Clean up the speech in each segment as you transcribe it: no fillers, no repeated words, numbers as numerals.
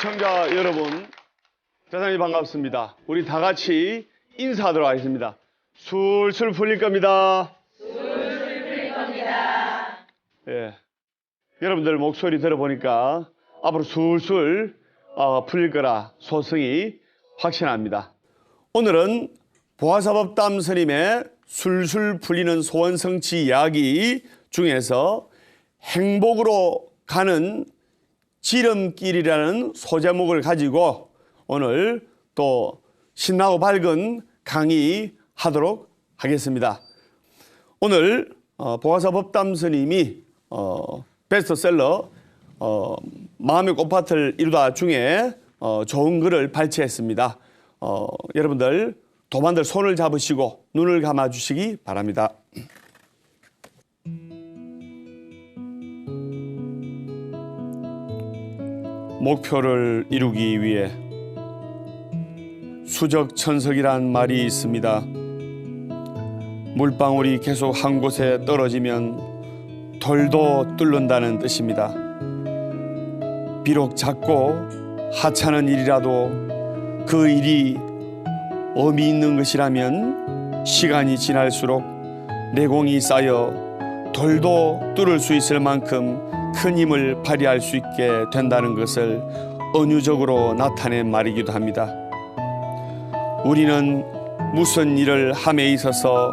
시청자 여러분, 대단히 반갑습니다. 우리 다 같이 인사하도록 하겠습니다. 술술 풀릴 겁니다. 술술 풀릴 겁니다. 예, 여러분들 목소리 들어보니까 앞으로 술술 풀릴 거라 소성이 확신합니다. 오늘은 보아사법담 스님의 술술 풀리는 소원성취 이야기 중에서 행복으로 가는 지름길이라는 소제목을 가지고 오늘 또 신나고 밝은 강의하도록 하겠습니다. 오늘 보아사법담 스님이 베스트셀러 마음의 꽃밭을 이루다 중에 좋은 글을 발췌했습니다. 여러분들 도만들 손을 잡으시고 눈을 감아주시기 바랍니다. 목표를 이루기 위해 수적천석이란 말이 있습니다. 물방울이 계속 한 곳에 떨어지면 돌도 뚫는다는 뜻입니다. 비록 작고 하찮은 일이라도 그 일이 의미 있는 것이라면 시간이 지날수록 내공이 쌓여 돌도 뚫을 수 있을 만큼 큰 힘을 발휘할 수 있게 된다는 것을 은유적으로 나타낸 말이기도 합니다. 우리는 무슨 일을 함에 있어서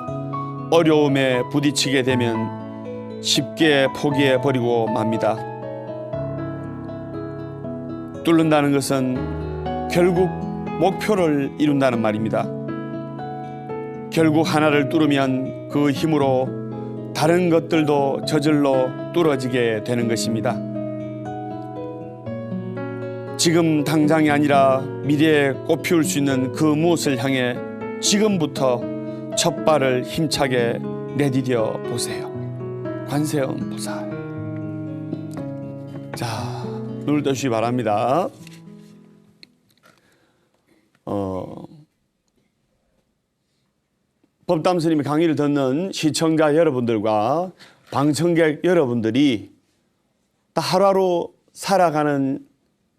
어려움에 부딪히게 되면 쉽게 포기해버리고 맙니다. 뚫는다는 것은 결국 목표를 이룬다는 말입니다. 결국 하나를 뚫으면 그 힘으로 다른 것들도 저절로 뚫어지게 되는 것입니다. 지금 당장이 아니라 미래에 꽃피울 수 있는 그 무엇을 향해 지금부터 첫 발을 힘차게 내디뎌 보세요. 관세음 보살. 자, 눈을 뜨시기 바랍니다. 법담 스님의 강의를 듣는 시청자 여러분들과 방청객 여러분들이 다 하루하루 살아가는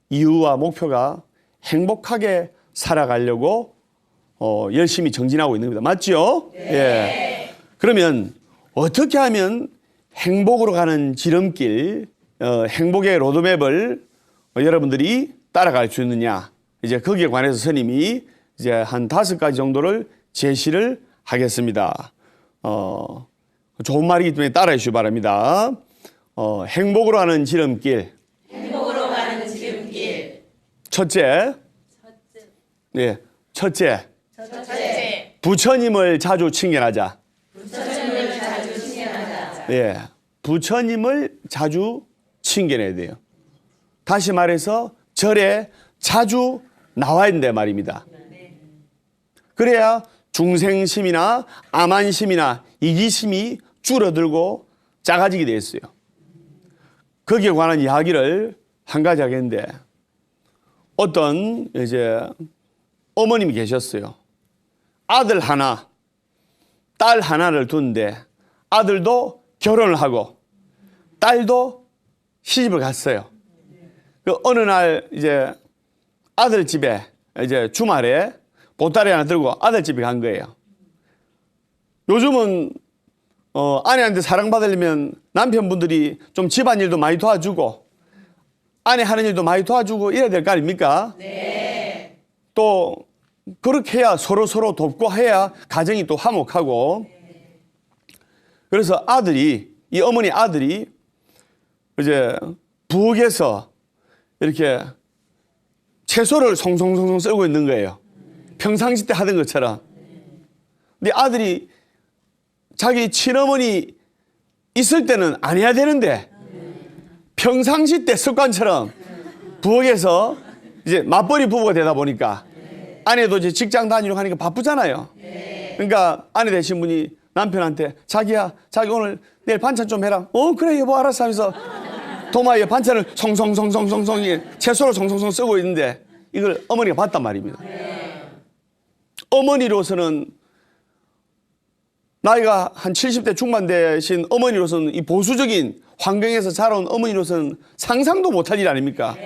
이유와 목표가 행복하게 살아가려고 열심히 정진하고 있는 겁니다. 맞죠? 네. 예. 그러면 어떻게 하면 행복으로 가는 지름길, 행복의 로드맵을 여러분들이 따라갈 수 있느냐? 이제 거기에 관해서 스님이 이제 한 5가지 정도를 제시를 하겠습니다. 좋은 말이기 때문에 따라해 주시기 바랍니다. 행복으로 가는 지름길. 행복으로 가는 지름길. 첫째. 첫째. 부처님을 자주 칭견하자. 부처님을 자주 칭견하자. 예. 부처님을 자주 칭견해야 돼요. 다시 말해서 절에 자주 나와야 된다 말입니다. 그래야 중생심이나 암안심이나 이기심이 줄어들고 작아지게 되어 있어요. 거기에 관한 이야기를 한 가지 하겠는데, 어떤 이제 어머님이 계셨어요. 아들 하나, 딸 하나를 두는데 아들도 결혼을 하고 딸도 시집을 갔어요. 그 어느 날 이제 아들 집에 이제 주말에 보따리 하나 들고 아들 집에 간 거예요. 요즘은 아내한테 사랑받으려면 남편분들이 좀 집안일도 많이 도와주고 아내 하는 일도 많이 도와주고 이래야 될 거 아닙니까? 네. 또 그렇게 해야 서로 돕고 해야 가정이 또 화목하고. 그래서 이 어머니 아들이 이제 부엌에서 이렇게 채소를 송송송송 썰고 있는 거예요. 평상시 때 하던 것처럼. 근데 아들이 자기 친어머니 있을 때는 안 해야 되는데 평상시 때 습관처럼 부엌에서 이제 맞벌이 부부가 되다 보니까 아내도 이제 직장 다니러 가니까 바쁘잖아요. 그러니까 아내 되신 분이 남편한테 자기야, 자기 오늘 내일 반찬 좀 해라. 그래 여보 알았어 하면서 도마에 반찬을 송송송송송송 채소를 송송송 쓰고 있는데 이걸 어머니가 봤단 말입니다. 어머니로서는 나이가 한 70대 중반 되신 어머니로서는 이 보수적인 환경에서 자라온 어머니로서는 상상도 못할 일 아닙니까?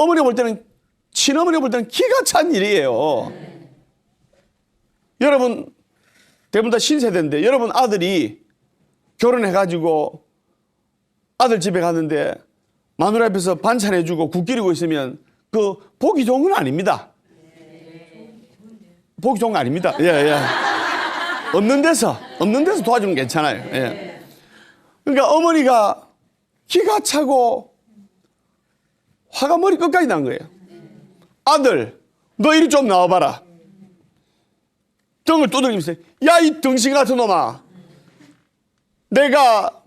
어머니가 볼 때는, 친어머니가 볼 때는 기가 찬 일이에요. 여러분 대부분 다 신세대인데 여러분 아들이 결혼해가지고 아들 집에 갔는데 마누라 앞에서 반찬해주고 국 끓이고 있으면 그 보기 좋은 건 아닙니다. 보기 좋은 거 아닙니다. 예, 예. 없는 데서 도와주면 괜찮아요. 예. 그러니까 어머니가 기가 차고 화가 머리 끝까지 난 거예요. 아들, 너 이리 좀 나와봐라. 등을 두들기면서, 야, 이 등신 같은 놈아. 내가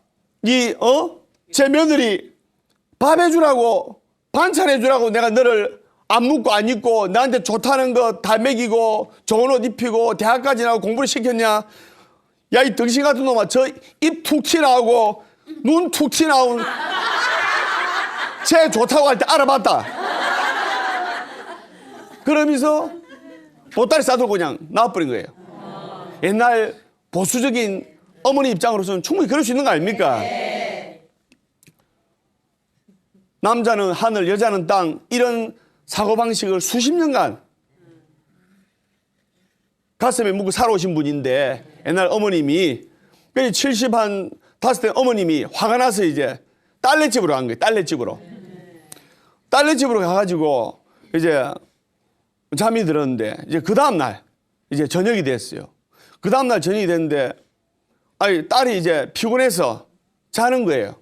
제 며느리 밥 해주라고, 반찬 해주라고 내가 너를 안 묻고 안 입고 나한테 좋다는 거 다 먹이고 좋은 옷 입히고 대학까지 나고 공부를 시켰냐? 야, 이 등신 같은 놈아, 저 입 툭 튀나오고 눈 툭 튀나온 쟤 좋다고 할 때 알아봤다. 그러면서 보따리 싸들고 그냥 나와버린 거예요. 옛날 보수적인 어머니 입장으로서는 충분히 그럴 수 있는 거 아닙니까? 남자는 하늘, 여자는 땅, 이런 사고방식을 수십 년간 가슴에 묻고 살아오신 분인데, 옛날 어머님이 75대 어머님이 화가 나서 이제 딸네 집으로 간 거예요. 딸네 집으로 가가지고 이제 잠이 들었는데, 이제 그 다음날 이제 저녁이 됐어요. 그 다음날 저녁이 됐는데, 딸이 이제 피곤해서 자는 거예요.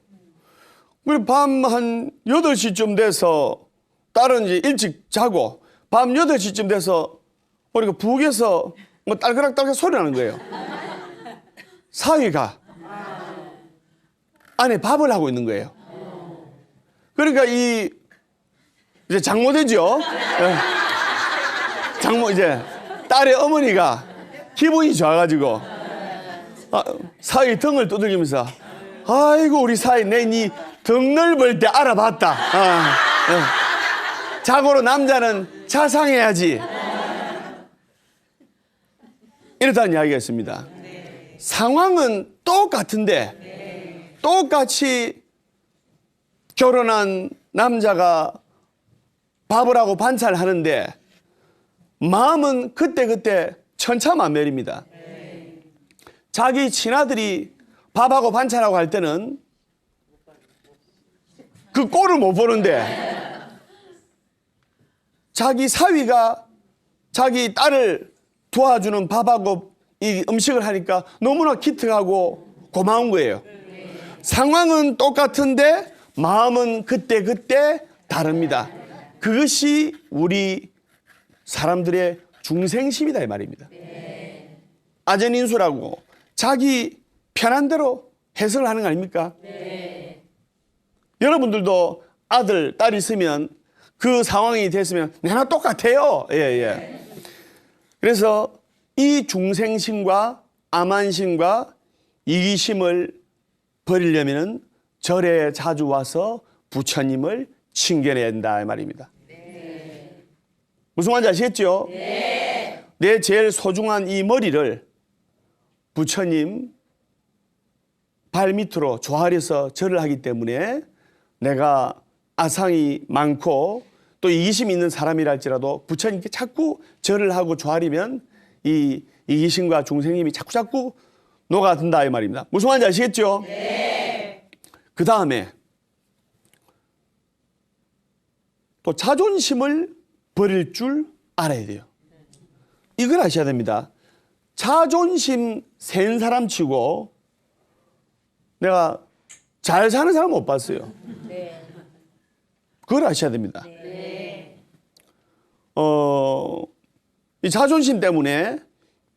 그리고 밤 한 8시쯤 돼서 딸은 이제 일찍 자고, 밤 8시쯤 돼서 우리가 부엌에서 뭐 딸그락딸그락 소리 나는 거예요. 사위가 안에 밥을 하고 있는 거예요. 그러니까 이제 장모되죠. 이제 딸의 어머니가 기분이 좋아가지고 사위 등을 두들기면서, 아이고 우리 사위 내 니 등 넓을 때 알아봤다. 자고로 남자는 자상해야지. 이렇다는 이야기가 있습니다. 상황은 똑같은데 똑같이 결혼한 남자가 밥을 하고 반찬을 하는데 마음은 그때그때 천차만별입니다. 자기 친아들이 밥하고 반찬하고 할 때는 그 꼴을 못 보는데, 자기 사위가 자기 딸을 도와주는 밥하고 이 음식을 하니까 너무나 기특하고 고마운 거예요. 상황은 똑같은데 마음은 그때그때 다릅니다. 그것이 우리 사람들의 중생심이다 이 말입니다. 아전인수라고 자기 편한 대로 해석을 하는 거 아닙니까? 여러분들도 아들, 딸 있으면 그 상황이 됐으면 내나 똑같아요. 예. 그래서 이 중생심과 암한심과 이기심을 버리려면 절에 자주 와서 부처님을 칭견해야 된다 이 말입니다. 무슨 말인지 아시겠죠? 내 제일 소중한 이 머리를 부처님 발밑으로 조아려서 절을 하기 때문에 내가 아상이 많고 또 이기심이 있는 사람이랄지라도 부처님께 자꾸 절을 하고 조아리면 이 이기심과 중생심이 자꾸 녹아든다 이 말입니다. 무슨 말인지 아시겠죠? 그 다음에 또 자존심을 버릴 줄 알아야 돼요. 이걸 아셔야 됩니다. 자존심 센 사람 치고 내가 잘 사는 사람 못 봤어요. 그걸 아셔야 됩니다. 이 자존심 때문에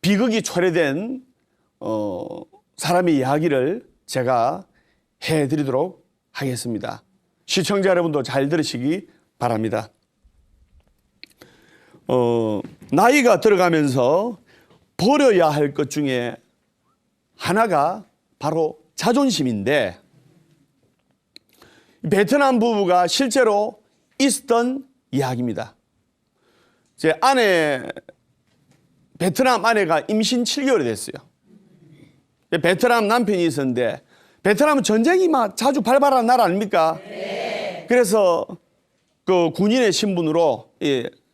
비극이 초래된 사람의 이야기를 제가 해드리도록 하겠습니다. 시청자 여러분도 잘 들으시기 바랍니다. 나이가 들어가면서 버려야 할 것 중에 하나가 바로 자존심인데, 베트남 부부가 실제로 있었던 이야기입니다. 제 베트남 아내가 임신 7개월이 됐어요. 베트남 남편이 있었는데, 베트남은 전쟁이 막 자주 발발하는 나라 아닙니까? 그래서 그 군인의 신분으로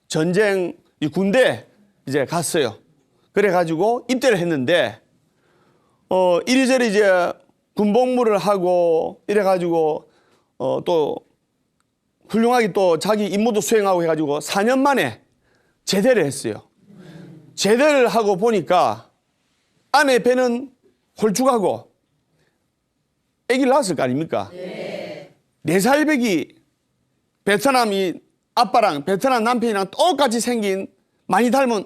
전쟁 군대 이제 갔어요. 그래가지고 입대를 했는데 이리저리 이제 군복무를 하고 이래가지고 또 훌륭하게 또 자기 임무도 수행하고 해가지고 4년 만에 제대를 했어요. 제대를 하고 보니까 아내 배는 홀쭉하고 아기를 낳았을 거 아닙니까? 네. 4살 배기 베트남이 아빠랑 베트남 남편이랑 똑같이 생긴 많이 닮은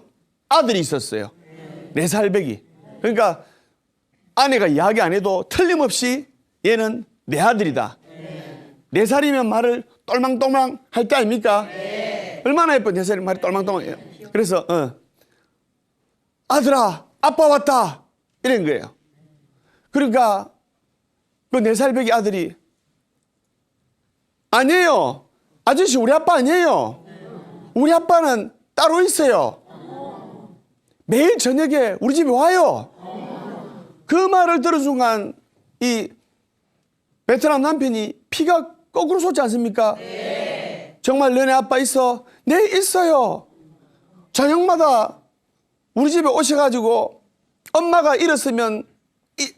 아들이 있었어요. 4살 배기. 그러니까 아내가 이야기 안 해도 틀림없이 얘는 내 아들이다. 4살이면 말을 똘망똘망 할 때 아닙니까? 얼마나 예뻐 4살이면 말이 똘망똘망해요. 그래서 아들아 아빠 왔다 이런 거예요. 그러니까 그 4살 배기 아들이 아니에요. 아저씨 우리 아빠 아니에요. 우리 아빠는 따로 있어요. 매일 저녁에 우리 집에 와요. 그 말을 들은 순간 이 베트남 남편이 피가 거꾸로 솟지 않습니까? 네. 정말 너네 아빠 있어? 네 있어요. 저녁마다 우리 집에 오셔가지고 엄마가 일었으면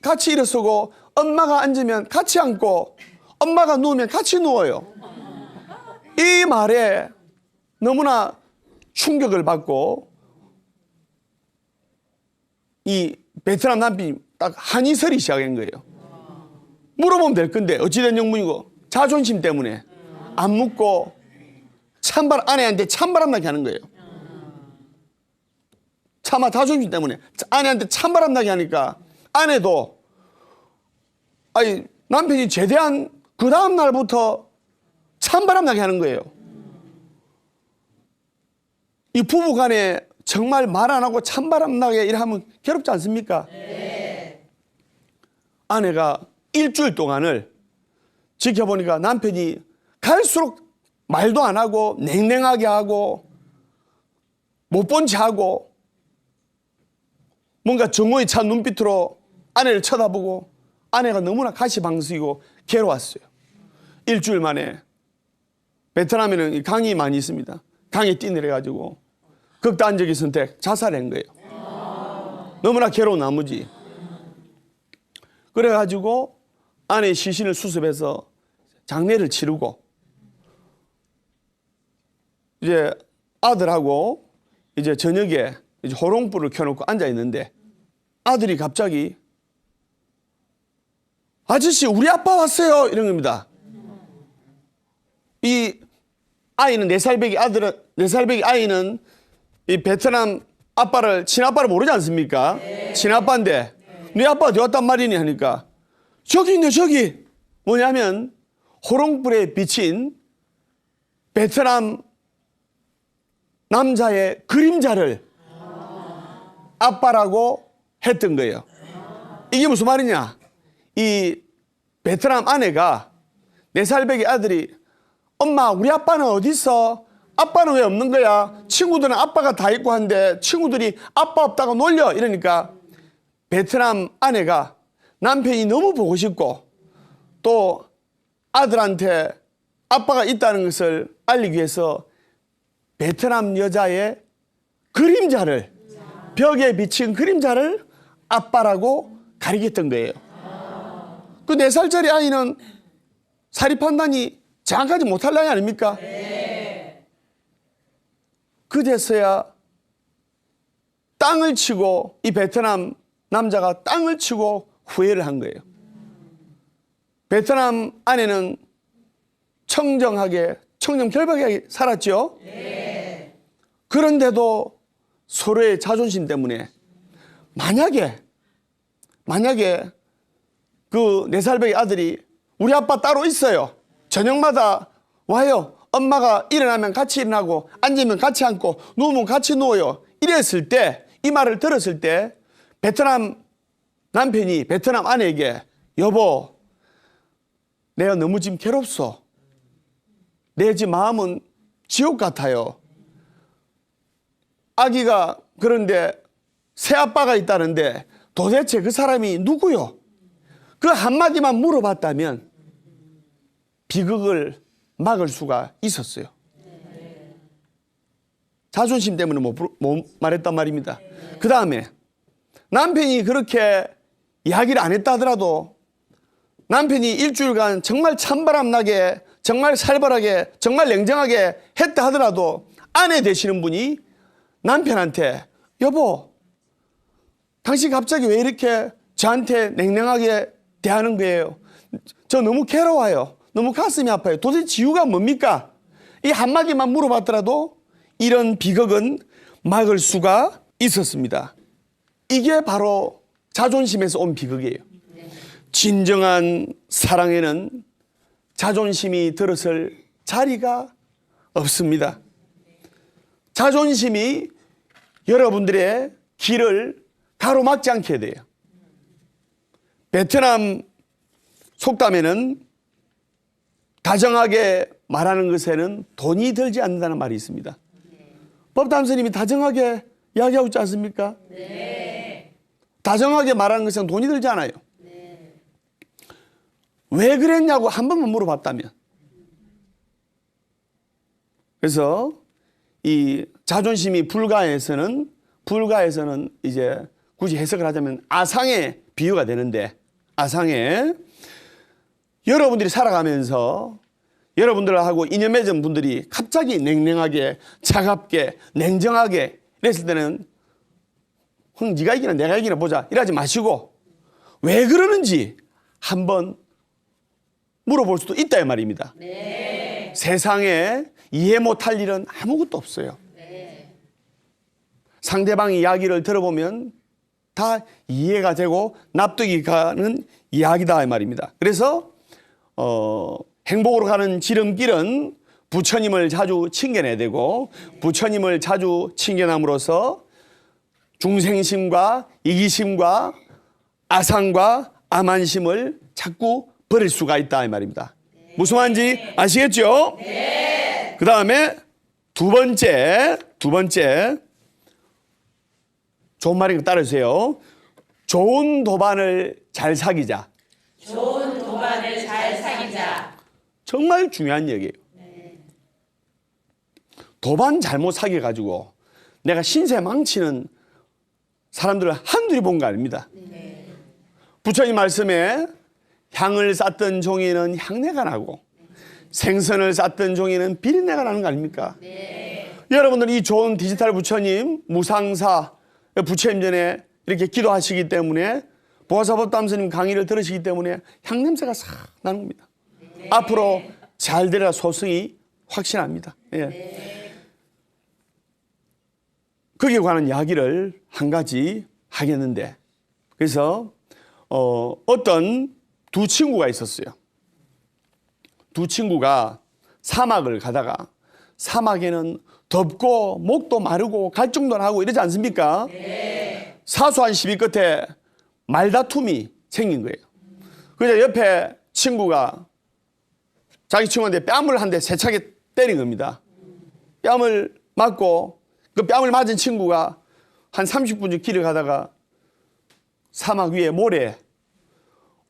같이 일어서고 엄마가 앉으면 같이 앉고 엄마가 누우면 같이 누워요. 이 말에 너무나 충격을 받고 이 베트남 남편이 딱 한이 서리 시작한 거예요. 물어보면 될 건데 어찌된 영문이고 자존심 때문에 안 묻고 아내한테 찬바람 나게 하는 거예요. 차마 자존심 때문에 아내한테 찬바람 나게 하니까 아내도 남편이 제대한 그 다음 날부터 찬바람 나게 하는 거예요. 이 부부 간에 정말 말 안 하고 찬바람 나게 일하면 괴롭지 않습니까? 네. 아내가 일주일 동안을 지켜보니까 남편이 갈수록 말도 안 하고 냉랭하게 하고 못 본 채 하고 뭔가 정오에 찬 눈빛으로 아내를 쳐다보고 아내가 너무나 가시방석이고 괴로웠어요. 일주일 만에 베트남에는 강이 많이 있습니다. 강에 뛰내려가지고 극단적인 선택 자살한 거예요. 너무나 괴로운 나머지. 그래가지고 아내의 시신을 수습해서 장례를 치르고 이제 아들하고 이제 저녁에 이제 호롱불을 켜놓고 앉아 있는데 아들이 갑자기 아저씨 우리 아빠 왔어요 이런 겁니다. 이 아이는 4살 배기 아들은 4살 배기 아이는 이 베트남 아빠를 친아빠를 모르지 않습니까? 네. 친아빠인데 네 아빠 어디 왔단 말이니 하니까 저기 있네 저기 뭐냐면 호롱불에 비친 베트남 남자의 그림자를 아빠라고 했던 거예요. 이게 무슨 말이냐? 이 베트남 아내가 4살 배기 아들이 엄마 우리 아빠는 어디 있어? 아빠는 왜 없는 거야? 친구들은 아빠가 다 있고 한데 친구들이 아빠 없다고 놀려 이러니까 베트남 아내가 남편이 너무 보고 싶고 또 아들한테 아빠가 있다는 것을 알리기 위해서 베트남 여자의 그림자를 벽에 비친 그림자를 아빠라고 가리켰던 거예요. 그 4살짜리 아이는 사리 판단이 정확하지 못할 나이 아닙니까? 그제서야 땅을 치고 이 베트남 남자가 땅을 치고 후회를 한 거예요. 베트남 아내는 청정결박하게 살았죠. 그런데도 서로의 자존심 때문에 만약에 그 4살 배기 아들이 우리 아빠 따로 있어요. 저녁마다 와요. 엄마가 일어나면 같이 일어나고 앉으면 같이 앉고 누우면 같이 누워요. 이랬을 때 이 말을 들었을 때 베트남 남편이 베트남 아내에게 여보 내가 너무 지금 괴롭소. 내 지금 마음은 지옥 같아요. 아기가 그런데 새아빠가 있다는데 도대체 그 사람이 누구요? 그 한마디만 물어봤다면 비극을 막을 수가 있었어요. 자존심 때문에 못 말했단 말입니다. 그 다음에 남편이 그렇게 이야기를 안 했다 하더라도 남편이 일주일간 정말 찬바람 나게 정말 살벌하게 정말 냉정하게 했다 하더라도 아내 되시는 분이 남편한테 여보 당신 갑자기 왜 이렇게 저한테 냉랭하게 대하는 거예요? 저 너무 괴로워요. 너무 가슴이 아파요. 도대체 이유가 뭡니까? 이 한마디만 물어봤더라도 이런 비극은 막을 수가 있었습니다. 이게 바로 자존심에서 온 비극이에요. 진정한 사랑에는 자존심이 들어설 자리가 없습니다. 자존심이 여러분들의 길을 가로막지 않게 돼요. 베트남 속담에는 다정하게 말하는 것에는 돈이 들지 않는다는 말이 있습니다. 법담 스님이 다정하게 이야기하고 있지 않습니까? 네. 다정하게 말하는 것은 돈이 들지 않아요. 네. 왜 그랬냐고 한 번만 물어봤다면. 그래서 이 자존심이 불가에서는 이제 굳이 해석을 하자면 아상의 비유가 되는데, 아상의 여러분들이 살아가면서 여러분들하고 인연 맺은 분들이 갑자기 냉랭하게 차갑게 냉정하게 이랬을 때는 네가 이기나 내가 이기나 보자 이러지 마시고 왜 그러는지 한번 물어볼 수도 있다 이 말입니다. 네. 세상에 이해 못할 일은 아무것도 없어요. 네. 상대방의 이야기를 들어보면 다 이해가 되고 납득이 가는 이야기다 이 말입니다. 그래서 행복으로 가는 지름길은 부처님을 자주 챙겨내야 되고 부처님을 자주 챙겨남으로써 중생심과 이기심과 아상과 암한심을 자꾸 버릴 수가 있다 이 말입니다. 무슨 말인지 아시겠죠? 네. 그 다음에 두 번째 좋은 말인 거 따르세요. 좋은 도반을 잘 사귀자. 좋은 도반을 잘 사귀자. 정말 중요한 얘기예요. 도반 잘못 사귀어가지고 내가 신세 망치는 사람들을 한둘이 본 거 아닙니다. 부처님 말씀에 향을 쌓던 종이는 향내가 나고 생선을 쌓던 종이는 비린내가 나는 거 아닙니까? 여러분들 이 좋은 디지털 부처님 무상사 부처님 전에 이렇게 기도하시기 때문에 보아사법담스님 강의를 들으시기 때문에 향냄새가 싹 나는 겁니다. 앞으로 잘 되리라 소승이 확신합니다. 예. 거기에 관한 이야기를 한 가지 하겠는데, 그래서 어떤 두 친구가 있었어요. 두 친구가 사막을 가다가 사막에는 덥고 목도 마르고 갈증도 나고 이러지 않습니까? 네. 사소한 시비 끝에 말다툼이 생긴 거예요. 그래서 옆에 친구가 자기 친구한테 뺨을 한 대 세차게 때린 겁니다. 뺨을 맞고 그 뺨을 맞은 친구가 한 30분 길을 가다가 사막 위에 모래,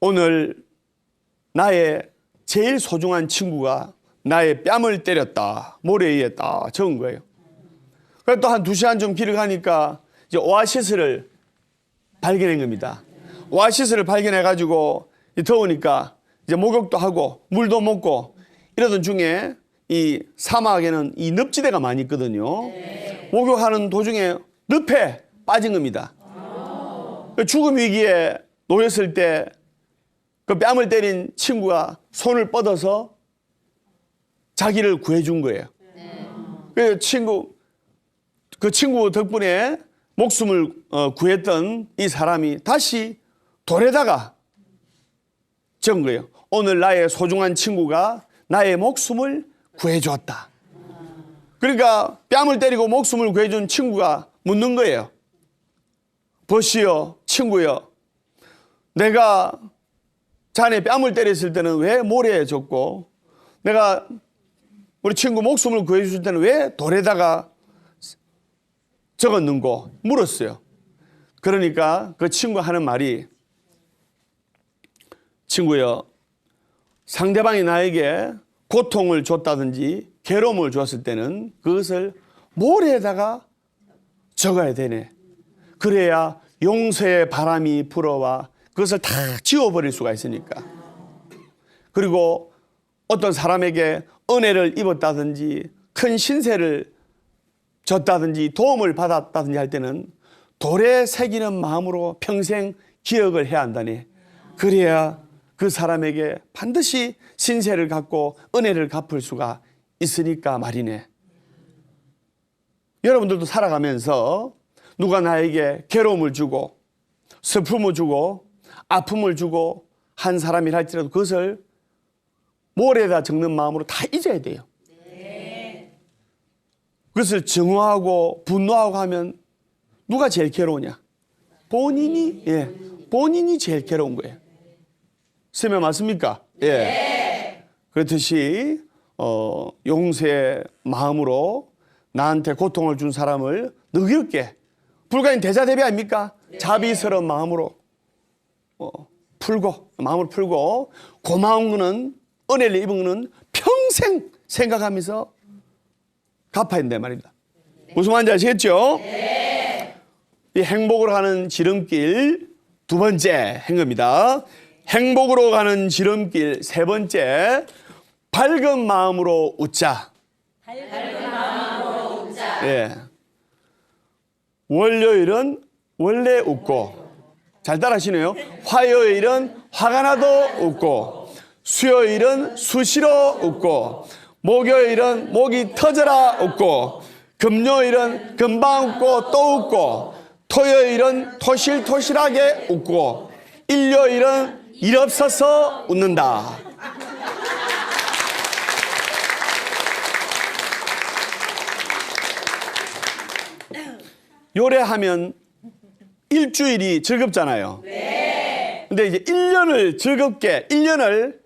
오늘 나의 제일 소중한 친구가 나의 뺨을 때렸다. 모래에 의했다. 적은 거예요. 그래서 또 한 2시간쯤 길을 가니까 이제 오아시스를 발견한 겁니다. 오아시스를 발견해가지고 더우니까 이제 목욕도 하고 물도 먹고 이러던 중에 이 사막에는 이 늪지대가 많이 있거든요. 목욕하는 도중에 늪에 빠진 겁니다. 죽음 위기에 놓였을 때 그 뺨을 때린 친구가 손을 뻗어서 자기를 구해준 거예요. 그 친구 덕분에 목숨을 구했던 이 사람이 다시 돌에다가 적은 거예요. 오늘 나의 소중한 친구가 나의 목숨을 구해주었다. 그러니까 뺨을 때리고 목숨을 구해준 친구가 묻는 거예요. 보시오, 친구여. 내가 자네 뺨을 때렸을 때는 왜 모래에 졌고 내가 우리 친구 목숨을 구해줄 때는 왜 돌에다가 적었는고 물었어요. 그러니까 그 친구 하는 말이, 친구여, 상대방이 나에게 고통을 줬다든지 괴로움을 줬을 때는 그것을 모래에다가 적어야 되네. 그래야 용서의 바람이 불어와 그것을 다 지워버릴 수가 있으니까. 그리고 어떤 사람에게 은혜를 입었다든지 큰 신세를 졌다든지 도움을 받았다든지 할 때는 돌에 새기는 마음으로 평생 기억을 해야 한다니. 그래야 그 사람에게 반드시 신세를 갚고 은혜를 갚을 수가 있으니까 말이네. 여러분들도 살아가면서 누가 나에게 괴로움을 주고 슬픔을 주고 아픔을 주고 한 사람이라 할지라도 그것을 모래에다 적는 마음으로 다 잊어야 돼요. 그것을 증오하고 분노하고 하면 누가 제일 괴로우냐? 본인이, 본인이 제일 괴로운 거예요. 스며 맞습니까? 예. 그렇듯이, 용서의 마음으로 나한테 고통을 준 사람을 너그럽게, 불가인 대자대비 아닙니까? 자비스러운 마음으로, 마음을 풀고, 고마운 거는, 은혜를 입은 거는 평생 생각하면서 갚아야 된단 말입니다. 무슨 말인지 아시겠죠? 이 행복으로 가는 지름길 두 번째 행거입니다. 행복으로 가는 지름길 세 번째, 밝은 마음으로 웃자. 밝은 마음으로 웃자. 예. 월요일은 원래 웃고, 잘 따라하시네요. 화요일은 화가 나도 웃고, 수요일은 수시로 웃고, 목요일은 목이 터져라 웃고, 금요일은 금방 웃고 또 웃고, 토요일은 토실토실하게 웃고, 일요일은 일 없어서 웃는다. 요래하면 일주일이 즐겁잖아요. 근데 이제 1년을 즐겁게, 1년을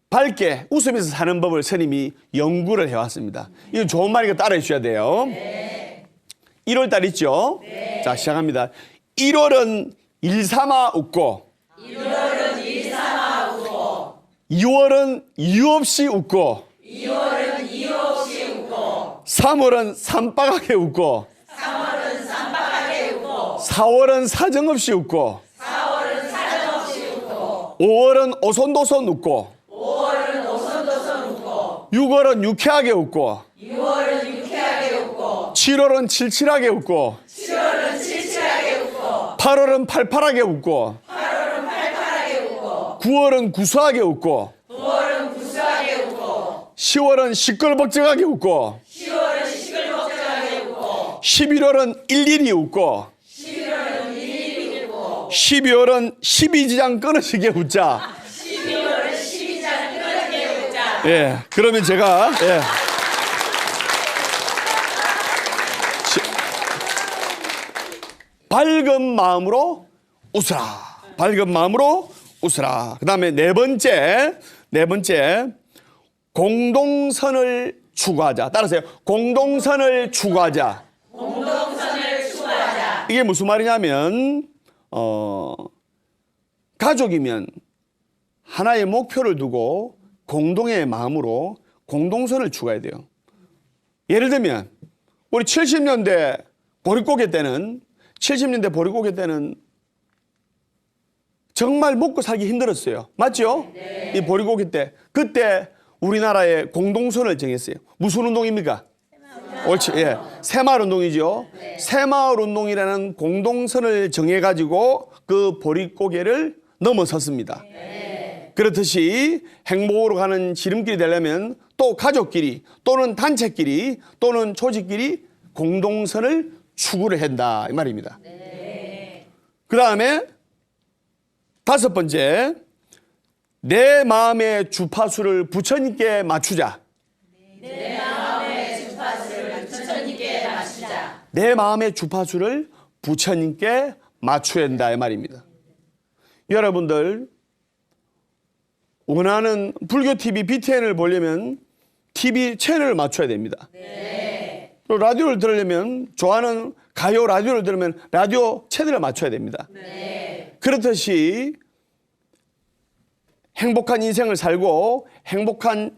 밝게 웃으면서 사는 법을 스님이 연구를 해왔습니다. 이거 좋은 말이니까 따라해 주셔야 돼요. 1월달 있죠? 자, 시작합니다. 1월은 일삼아 웃고, 2월은 이유 없이 웃고, 3월은 산박하게 웃고, 4월은 사정없이 웃고, 5월은 오손도손 웃고, 6월은 유쾌하게 웃고, 7월은 칠칠하게 웃고, 8월은 팔팔하게 웃고, 9월은 구수하게 웃고, 10월은 시끌벅적하게 웃고, 11월은 일일이 웃고, 12월은 12지장 끊어지게 웃자. 예, 그러면 제가, 밝은 마음으로 웃으라. 밝은 마음으로 웃으라. 그 다음에 네 번째, 공동선을 추구하자. 따라하세요. 공동선을 추구하자. 이게 무슨 말이냐면, 가족이면 하나의 목표를 두고 공동의 마음으로 공동선을 추구해야 돼요. 예를 들면 우리 70년대 보릿고개 때는 정말 먹고 살기 힘들었어요. 맞죠? 이 보릿고개 때. 그때 우리나라의 공동선을 정했어요. 무슨 운동입니까? 옳지. 예. 새마을 운동이죠. 새마을 운동이라는 공동선을 정해가지고 그 보릿고개를 넘어섰습니다. 그렇듯이 행복으로 가는 지름길이 되려면 또 가족끼리 또는 단체끼리 또는 조직끼리 공동선을 추구를 한다 이 말입니다. 그 다음에 다섯 번째, 내 마음의 주파수를 부처님께 맞추자. 내 마음의 주파수를 부처님께 맞추자. 내 마음의 주파수를 부처님께 맞춰야 한다 이 말입니다. 여러분들 원하는 불교 TV BTN을 보려면 TV 채널을 맞춰야 됩니다. 또 라디오를 들으려면 좋아하는 가요 라디오를 들으면 라디오 채널을 맞춰야 됩니다. 그렇듯이 행복한 인생을 살고 행복한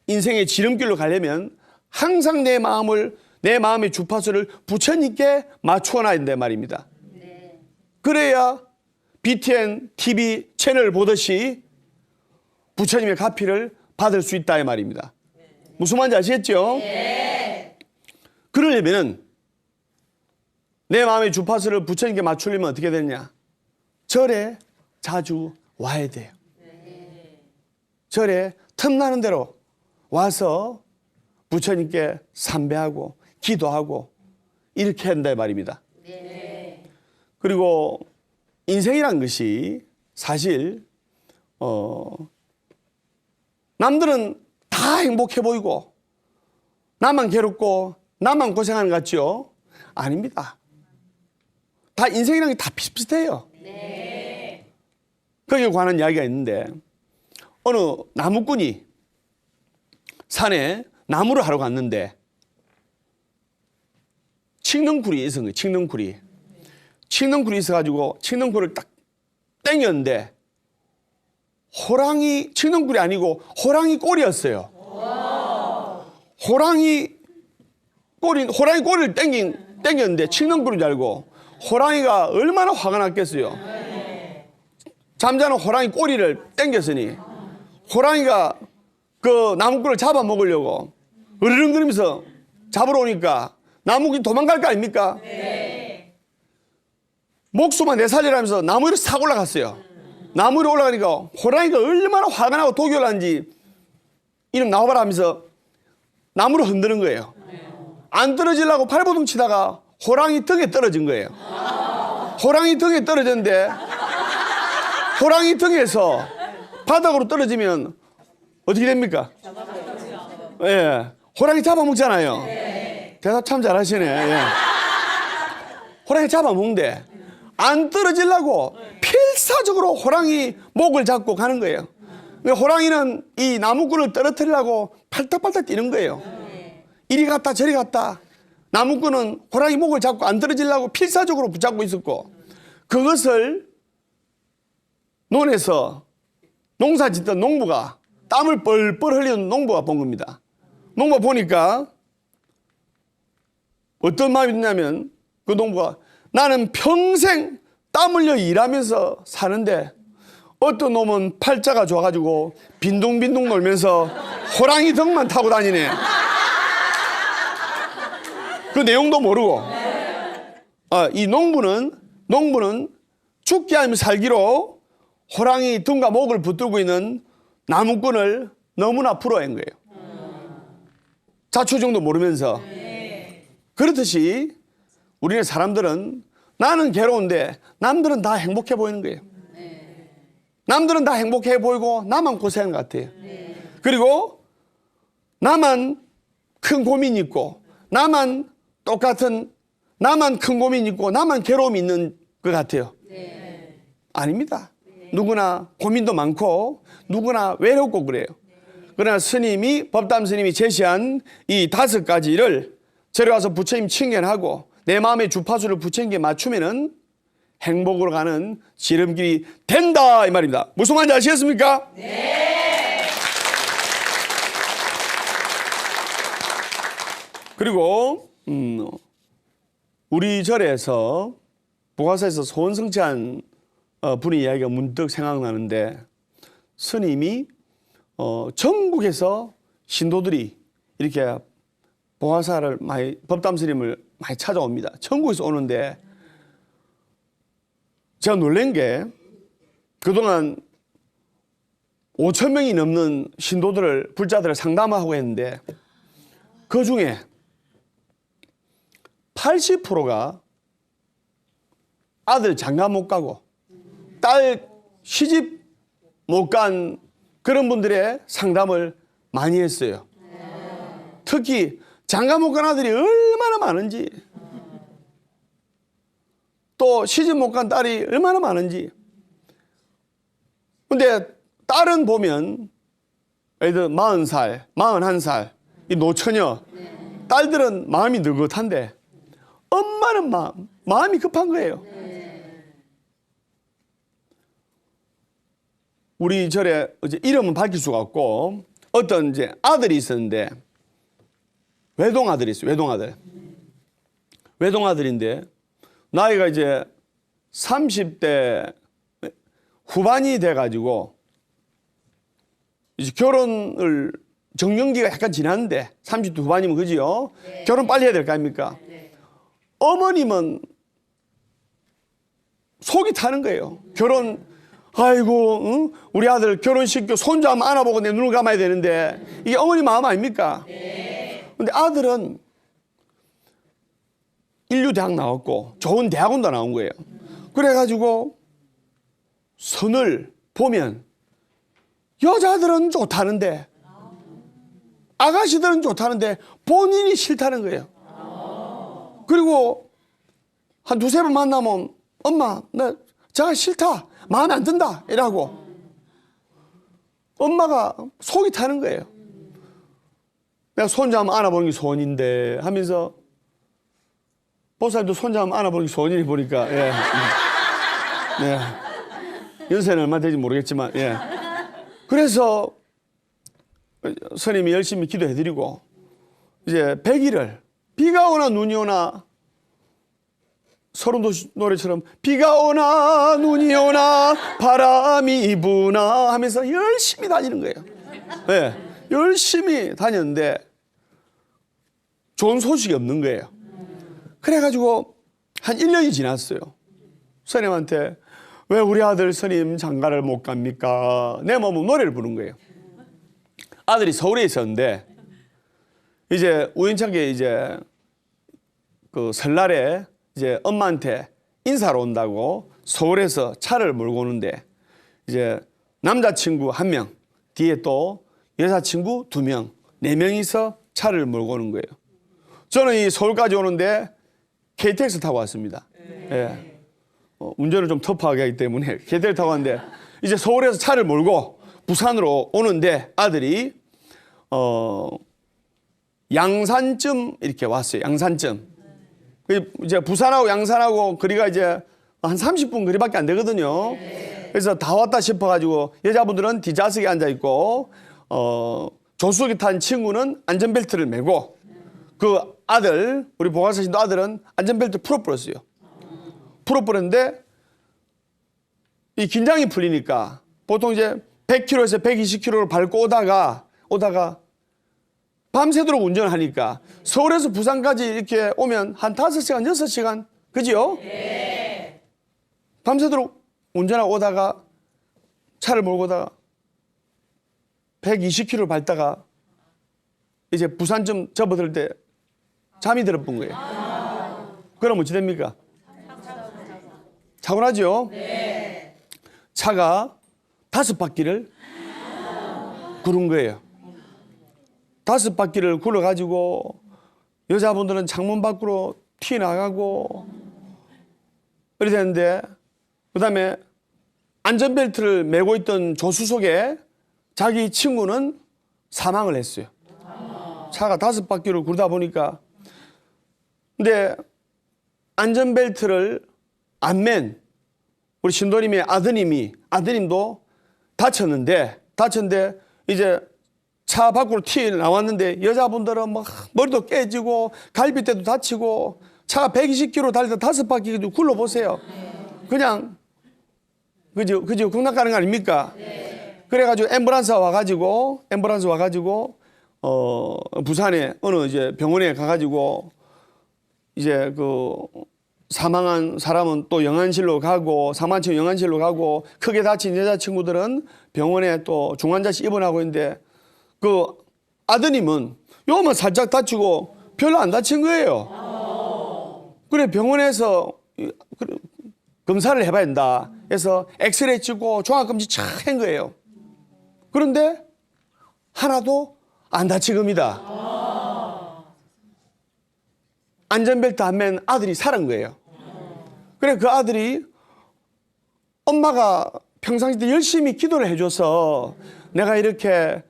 인생의 지름길로 가려면 항상 내 내 마음의 주파수를 부처님께 맞추어 놔야 된단 말입니다. 그래야 BTN TV 채널을 보듯이 부처님의 가피를 받을 수 있다 이 말입니다. 무슨 말인지 아시겠죠? 그러려면 내 마음의 주파수를 부처님께 맞추려면 어떻게 되느냐? 절에 자주 와야 돼요. 절에 틈나는 대로 와서 부처님께 삼배하고 기도하고 이렇게 한다 말입니다. 그리고 인생이란 것이 사실 남들은 다 행복해 보이고 나만 괴롭고 나만 고생하는 것 같죠? 아닙니다. 다 인생이란 게 다 비슷비슷해요. 거기에 관한 이야기가 있는데 어느 나무꾼이 산에 나무를 하러 갔는데 칡넝쿨이 있었는 거예요. 칡넝쿨이. 칡넝쿨이 있어가지고 칡넝쿨을 딱 땡겼는데 호랑이, 칡넝쿨이 아니고 호랑이 꼬리였어요. 호랑이 꼬리를 땡겼는데 칡넝쿨인 줄 알고 호랑이가 얼마나 화가 났겠어요. 잠자는 호랑이 꼬리를 땡겼으니 호랑이가 그 나무꾼을 잡아먹으려고 으르렁거리면서 잡으러 오니까 나무꾼이 도망갈 거 아닙니까? 목숨만 내살리라면서 나무 위로 싹 올라갔어요. 나무 위로 올라가니까 호랑이가 얼마나 화가 나고 독이 올라는지 이놈 나와봐라 하면서 나무를 흔드는 거예요. 안 떨어지려고 발버둥 치다가 호랑이 등에 떨어진 거예요. 호랑이 등에 떨어졌는데 호랑이 등에서 바닥으로 떨어지면 어떻게 됩니까? 예, 호랑이 잡아먹잖아요. 대답 참 잘하시네. 예. 호랑이 잡아먹는데 안 떨어지려고 필사적으로 호랑이 목을 잡고 가는 거예요. 호랑이는 이 나무꾼을 떨어뜨리려고 팔딱팔딱 뛰는 거예요. 이리 갔다 저리 갔다. 나무꾼은 호랑이 목을 잡고 안 떨어지려고 필사적으로 붙잡고 있었고 그것을 논에서 농사 짓던 농부가 땀을 뻘뻘 흘리는 농부가 본 겁니다. 농부가 보니까 어떤 마음이 드냐면 그 농부가 나는 평생 땀 흘려 일하면서 사는데 어떤 놈은 팔자가 좋아가지고 빈둥빈둥 놀면서 호랑이 등만 타고 다니네. 그 내용도 모르고 이 농부는 죽기 아니면 살기로 호랑이 등과 목을 붙들고 있는 나무꾼을 너무나 부러워한 거예요. 자초정도 모르면서. 그렇듯이 우리는 사람들은 나는 괴로운데 남들은 다 행복해 보이는 거예요. 남들은 다 행복해 보이고 나만 고생하는 것 같아요. 그리고 나만 큰 고민이 있고 나만 큰 고민이 있고 나만 괴로움이 있는 것 같아요. 아닙니다. 누구나 고민도 많고 누구나 외롭고 그래요. 그러나 법담 스님이 제시한 이 5가지를 저리 와서 부처님 칭견하고 내 마음의 주파수를 부처님께 맞추면은 행복으로 가는 지름길이 된다 이 말입니다. 무슨 말인지 아시겠습니까? 네. 그리고 우리 절에서 보가사에서 소원성취한 분의 이야기가 문득 생각나는데 스님이 전국에서 신도들이 이렇게 보화사를 법담 스님을 많이 찾아옵니다. 전국에서 오는데 제가 놀란 게 그동안 5,000명이 넘는 신도들을 불자들을 상담하고 했는데 그 중에 80%가 아들 장가 못 가고 딸 시집 못 간 그런 분들의 상담을 많이 했어요. 특히 장가 못 간 아들이 얼마나 많은지 또 시집 못 간 딸이 얼마나 많은지. 근데 딸은 보면 예를 들어 40살, 41살 이 노처녀 딸들은 마음이 느긋한데 엄마는 마음이 급한 거예요. 우리 절에 이제 이름은 밝힐 수가 없고 어떤 이제 아들이 있었는데 외동아들이 있어요. 외동아들. 외동아들인데 나이가 이제 30대 후반이 돼가지고 이제 결혼을 정년기가 약간 지났는데 30대 후반이면 그지요? 네. 결혼 빨리 해야 될 거 아닙니까? 네. 어머님은 속이 타는 거예요. 결혼, 아이고, 응? 우리 아들 결혼시켜 손주 한번 안아보고 내 눈을 감아야 되는데 이게 어머니 마음 아닙니까? 네. 근데 아들은 인류대학 나왔고 좋은 대학원도 나온 거예요. 그래가지고 선을 보면 여자들은 좋다는데 아가씨들은 좋다는데 본인이 싫다는 거예요. 그리고 한 두세 번 만나면 엄마 나 저가 싫다 마음에 안 든다 이라고 엄마가 속이 타는 거예요. 내가 손자 한번 안아보는 게 소원인데 하면서 보살도 손자 한번 안아보는 게 소원이니 보니까 예. 네. 연세는 얼마 되지 모르겠지만 예. 그래서 스님이 열심히 기도해드리고 이제 100일을 비가 오나 눈이 오나 서른도시 노래처럼 비가 오나 눈이 오나 바람이 부나 하면서 열심히 다니는 거예요. 네, 열심히 다녔는데 좋은 소식이 없는 거예요. 그래가지고 한 1년이 지났어요. 스님한테 왜 우리 아들 스님 장가를 못 갑니까? 내 몸은 노래를 부른 거예요. 아들이 서울에 있었는데 이제 우연찮게 이제 그 설날에 이제 엄마한테 인사로 온다고 서울에서 차를 몰고 오는데 이제 남자친구 1명 뒤에 또 여자친구 2명 4명이서 차를 몰고 오는 거예요. 저는 이 서울까지 오는데 KTX 타고 왔습니다. 예. 운전을 좀 터프하게 하기 때문에 KTX 타고 왔는데 이제 서울에서 차를 몰고 부산으로 오는데 아들이 양산쯤 이렇게 왔어요. 양산쯤. 이제 부산하고 양산하고 거리가 이제 한 30분 거리밖에 안 되거든요. 그래서 다 왔다 싶어가지고 여자분들은 뒷좌석에 앉아 있고 조수석에 탄 친구는 안전벨트를 매고 그 아들 우리 보관사신도 아들은 안전벨트 풀어버렸어요. 풀어버렸는데 이 긴장이 풀리니까 보통 이제 100km에서 120km를 밟고 오다가 밤새도록 운전을 하니까 서울에서 부산까지 이렇게 오면 한 5시간, 6시간, 그지요? 네. 밤새도록 운전하고 오다가 차를 몰고 오다가 120km를 밟다가 이제 부산쯤 접어들 때 잠이 들어본 거예요. 그럼 어찌 됩니까? 사고 나죠? 네. 차가 5바퀴를 구른 거예요. 5바퀴를 굴러가지고 여자분들은 창문 밖으로 튀어나가고 그래 되는데 그 다음에 안전벨트를 메고 있던 조수석에 자기 친구는 사망을 했어요. 차가 5바퀴를 굴다 보니까 근데 안전벨트를 안 맨 우리 신도님의 아드님도 다쳤는데 이제 차 밖으로 튀어나왔는데 여자분들은 막 머리도 깨지고 갈비뼈도 다치고 차가 120km 달리다 5바퀴 굴러보세요. 그냥 그죠 극락 가는 거 아닙니까? 그래가지고 앰뷸런스 와가지고 부산에 어느 이제 병원에 가가지고 이제 그 사망한 사람은 또 영안실로 가고 사망친 영안실로 가고 크게 다친 여자친구들은 병원에 또 중환자실 입원하고 있는데 그 아드님은 요만 살짝 다치고 별로 안 다친 거예요. 그래 병원에서 검사를 해봐야 된다 해서 엑스레이 찍고 종합검진 촥 한 거예요. 그런데 하나도 안 다친 겁니다. 안전벨트 안 맨 아들이 살은 거예요. 그래 그 아들이 엄마가 평상시 때 열심히 기도를 해줘서 내가 이렇게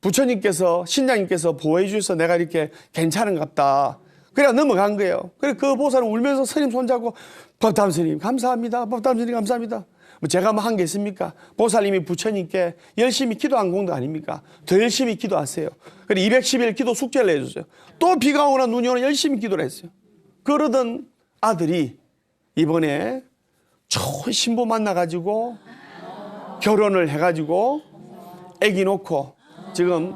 부처님께서 신장님께서 보호해 주셔서 내가 이렇게 괜찮은 것 같다. 그래 넘어간 거예요. 그래 그 보살은 울면서 스님 손잡고 법담 스님 감사합니다. 법담 스님 감사합니다. 뭐 제가 뭐 한 게 있습니까? 보살님이 부처님께 열심히 기도한 공도 아닙니까? 더 열심히 기도하세요. 그래 210일 기도 숙제를 해줬어요. 또 비가 오나 눈이 오나 열심히 기도를 했어요. 그러던 아들이 이번에 좋은 신부 만나가지고 결혼을 해가지고 아기 놓고 지금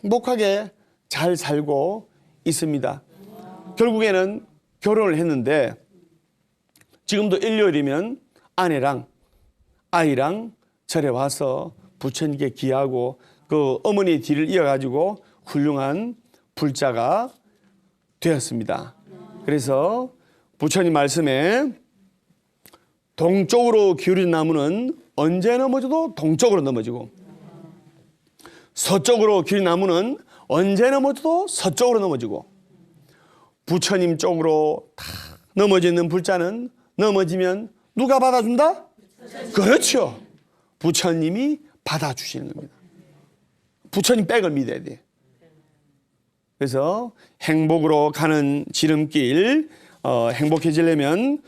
행복하게 잘 살고 있습니다. 결국에는 결혼을 했는데 지금도 일요일이면 아내랑 아이랑 절에 와서 부처님께 기하고 그 어머니의 뒤를 이어가지고 훌륭한 불자가 되었습니다. 그래서 부처님 말씀에 동쪽으로 기울인 나무는 언제 넘어져도 동쪽으로 넘어지고 서쪽으로 기울인 나무는 언제 넘어져도 서쪽으로 넘어지고 부처님 쪽으로 다 넘어지는 불자는 넘어지면 누가 받아준다? 그렇죠. 부처님이 받아주시는 겁니다. 부처님 백을 믿어야 돼. 그래서 행복으로 가는 지름길, 행복해지려면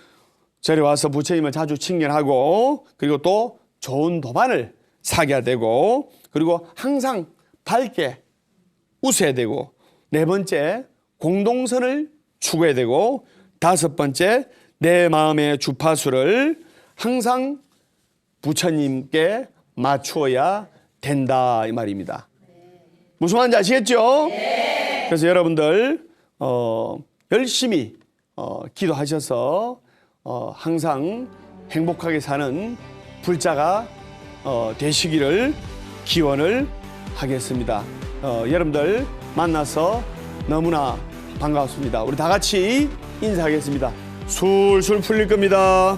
절에 와서 부처님을 자주 칭견하고 그리고 또 좋은 도반을 사귀어야 되고 그리고 항상 밝게 웃어야 되고 네 번째 공동선을 추구해야 되고 다섯 번째 내 마음의 주파수를 항상 부처님께 맞추어야 된다 이 말입니다. 무슨 말인지 아시겠죠? 그래서 여러분들 열심히 기도하셔서 항상 행복하게 사는 불자가 되시기를 기원을 하겠습니다. 여러분들 만나서 너무나 반갑습니다. 우리 다 같이 인사하겠습니다. 술술 풀릴 겁니다.